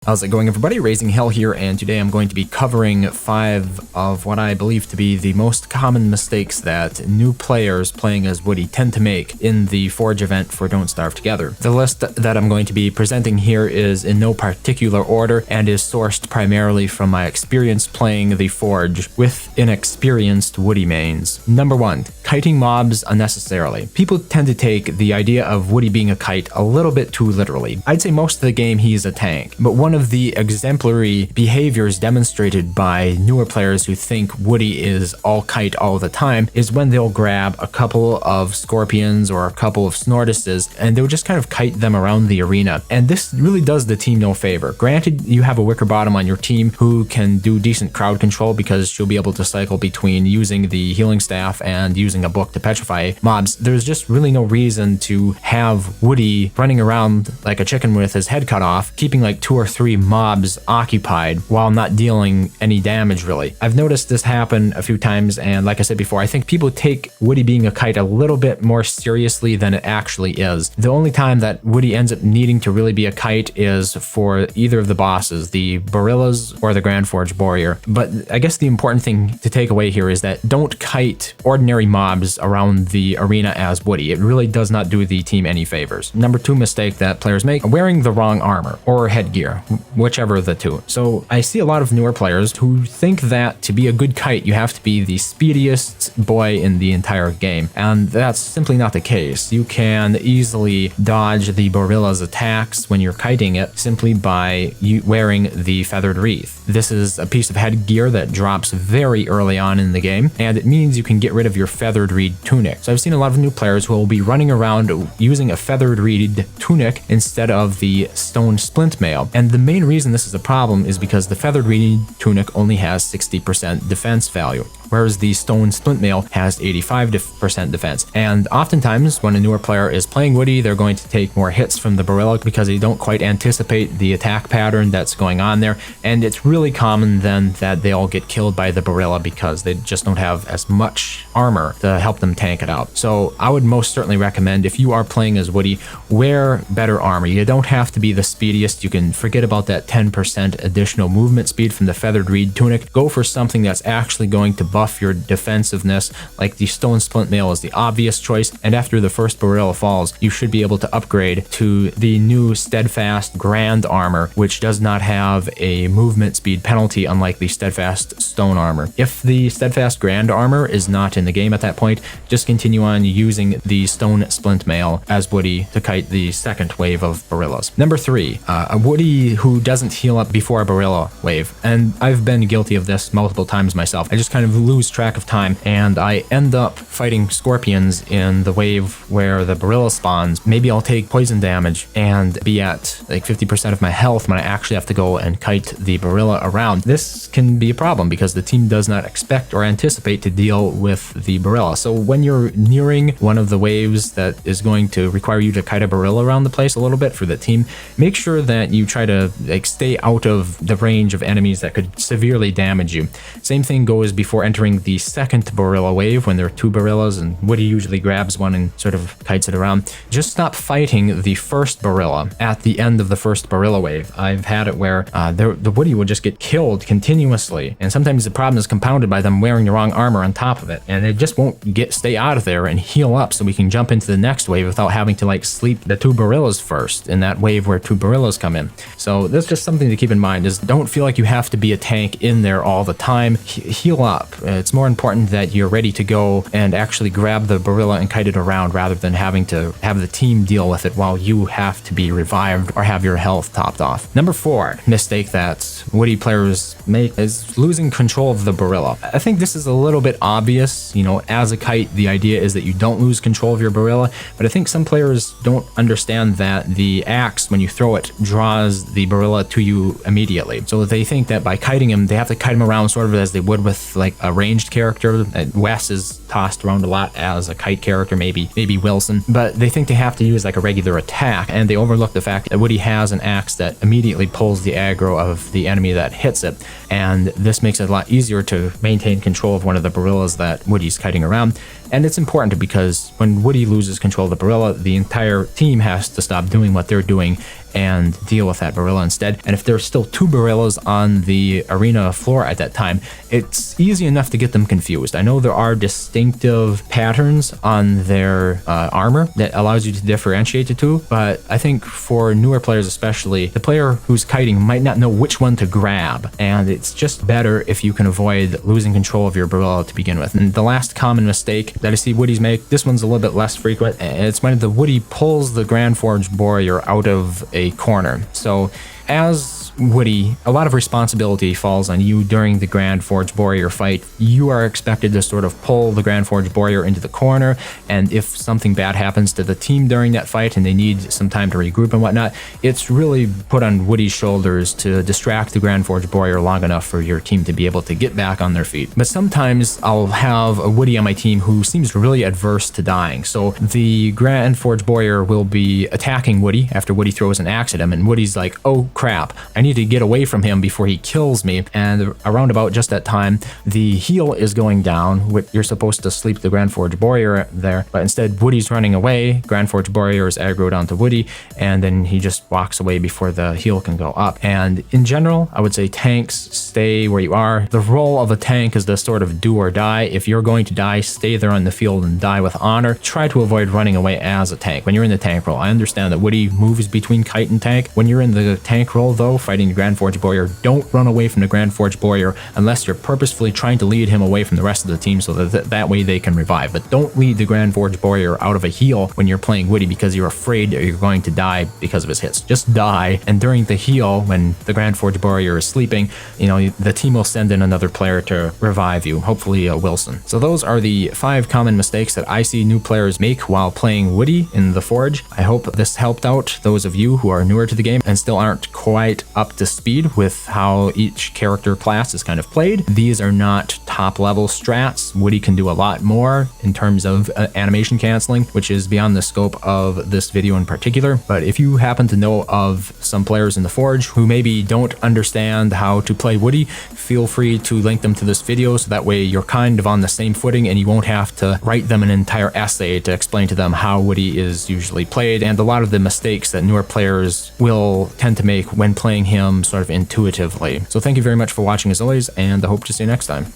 How's it going, everybody? RazingHel here, and today I'm going to be covering 5 of what I believe to be the most common mistakes that new players playing as Woodie tend to make in the Forge event for Don't Starve Together. The list that I'm going to be presenting here is in no particular order and is sourced primarily from my experience playing the Forge with inexperienced Woodie mains. Number 1. Kiting mobs unnecessarily. People tend to take the idea of Woodie being a kite a little bit too literally. I'd say most of the game he's a tank, but one of the exemplary behaviors demonstrated by newer players who think Woodie is all kite all the time is when they'll grab a couple of scorpions or a couple of snortises and they'll just kind of kite them around the arena. And this really does the team no favor. Granted, you have a wicker bottom on your team who can do decent crowd control because she'll be able to cycle between using the healing staff and using a book to petrify mobs. There's just really no reason to have Woodie running around like a chicken with his head cut off, keeping like 2 or 3 mobs occupied while not dealing any damage really. I've noticed this happen a few times, and like I said before, I think people take Woodie being a kite a little bit more seriously than it actually is. The only time that Woodie ends up needing to really be a kite is for either of the bosses, the Boarillas or the Grand Forge Boarrior. But I guess the important thing to take away here is that don't kite ordinary mobs around the arena as Woodie. It really does not do the team any favors. Number 2 mistake that players make: wearing the wrong armor or headgear, whichever of the two. So I see a lot of newer players who think that to be a good kite you have to be the speediest boy in the entire game, and that's simply not the case. You can easily dodge the Boarilla's attacks when you're kiting it simply by wearing the feathered wreath. This is a piece of headgear that drops very early on in the game, and it means you can get rid of your feathered reed tunic. So I've seen a lot of new players who will be running around using a feathered reed tunic instead of the stone splint mail, and the main reason this is a problem is because the feathered reed tunic only has 60% defense value, whereas the stone splint mail has 85% defense. And oftentimes when a newer player is playing Woodie, they're going to take more hits from the Boarilla because they don't quite anticipate the attack pattern that's going on there, and it's really common then that they all get killed by the Boarilla because they just don't have as much armor to help them tank it out. So I would most certainly recommend, if you are playing as Woodie, wear better armor. You don't have to be the speediest. You can forget about that 10% additional movement speed from the feathered reed tunic. Go for something that's actually going to buff your defensiveness, like the stone splint mail is the obvious choice, and after the first Boarilla falls, you should be able to upgrade to the new steadfast grand armor, which does not have a movement speed penalty unlike the steadfast stone armor. If the steadfast grand armor is not in the game at that point, just continue on using the stone splint mail as Woodie to kite the second wave of Boarillas. Number 3, a Woodie who doesn't heal up before a Boarilla wave, and I've been guilty of this multiple times myself. I just kind of lose track of time and I end up fighting scorpions in the wave where the Boarilla spawns. Maybe I'll take poison damage and be at like 50% of my health when I actually have to go and kite the Boarilla around. This can be a problem because the team does not expect or anticipate to deal with the Boarilla. So when you're nearing one of the waves that is going to require you to kite a Boarilla around the place a little bit for the team, make sure that you try to like stay out of the range of enemies that could severely damage you. Same thing goes before entering the second Boarilla wave when there are 2 Boarillas and Woodie usually grabs one and sort of kites it around. Just stop fighting the first Boarilla at the end of the first Boarilla wave. I've had it where the Woodie will just get killed continuously, and sometimes the problem is compounded by them wearing the wrong armor on top of it, and it just won't stay out of there and heal up so we can jump into the next wave without having to like sleep the 2 Boarillas first in that wave where 2 Boarillas come in. So that's just something to keep in mind, is don't feel like you have to be a tank in there all the time. Heal up. It's more important that you're ready to go and actually grab the Boarilla and kite it around rather than having to have the team deal with it while you have to be revived or have your health topped off. Number 4 mistake that Woodie players make is losing control of the Boarilla. I think this is a little bit obvious. You know, as a kite, the idea is that you don't lose control of your Boarilla, but I think some players don't understand that the axe, when you throw it, draws the Boarilla to you immediately. So they think that by kiting him, they have to kite him around sort of as they would with like a ranged character. Wes is tossed around a lot as a kite character, maybe Wilson, but they think they have to use like a regular attack, and they overlook the fact that Woodie has an axe that immediately pulls the aggro of the enemy that hits it, and this makes it a lot easier to maintain control of one of the Boarillas that Woodie's kiting around. And it's important because when Woodie loses control of the Boarilla, the entire team has to stop doing what they're doing and deal with that Boarilla instead. And if there's still 2 Boarillas on the arena floor at that time, it's easy enough to get them confused. I know there are distinctive patterns on their armor that allows you to differentiate the two, but I think for newer players especially, the player who's kiting might not know which one to grab, and it's just better if you can avoid losing control of your Boarilla to begin with. And the last common mistake that I see Woodies make, this one's a little bit less frequent, and it's when the Woodie pulls the Grand Forge Boarrior out of a corner. So as Woodie, a lot of responsibility falls on you during the Grand Forge Boarrior fight. You are expected to sort of pull the Grand Forge Boarrior into the corner, and if something bad happens to the team during that fight and they need some time to regroup and whatnot, it's really put on Woodie's shoulders to distract the Grand Forge Boarrior long enough for your team to be able to get back on their feet. But sometimes I'll have a Woodie on my team who seems really adverse to dying. So the Grand Forge Boarrior will be attacking Woodie after Woodie throws an axe at him, and Woodie's like, oh crap, I need to get away from him before he kills me. And around about just that time, the heal is going down. You're supposed to sleep the Grand Forge Boarrior there, but instead Woodie's running away. Grand Forge Boarrior is aggroed onto Woodie, and then he just walks away before the heal can go up. And in general, I would say tanks, stay where you are. The role of a tank is to sort of do or die. If you're going to die, stay there on the field and die with honor. Try to avoid running away as a tank when you're in the tank role. I understand that Woodie moves between kite and tank. When you're in the tank role though, fighting the Grand Forge Boarrior, don't run away from the Grand Forge Boarrior unless you're purposefully trying to lead him away from the rest of the team so that way they can revive. But don't lead the Grand Forge Boarrior out of a heal when you're playing Woodie because you're afraid you're going to die because of his hits. Just die, and during the heal, when the Grand Forge Boarrior is sleeping, the team will send in another player to revive you, hopefully Wilson. So those are the 5 common mistakes that I see new players make while playing Woodie in the Forge. I hope this helped out those of you who are newer to the game and still aren't quite up to speed with how each character class is kind of played. These are not top level strats. Woodie can do a lot more in terms of animation canceling, which is beyond the scope of this video in particular. But if you happen to know of some players in the Forge who maybe don't understand how to play Woodie, feel free to link them to this video so that way you're kind of on the same footing and you won't have to write them an entire essay to explain to them how Woodie is usually played and a lot of the mistakes that newer players will tend to make when playing him sort of intuitively. So thank you very much for watching as always, and I hope to see you next time.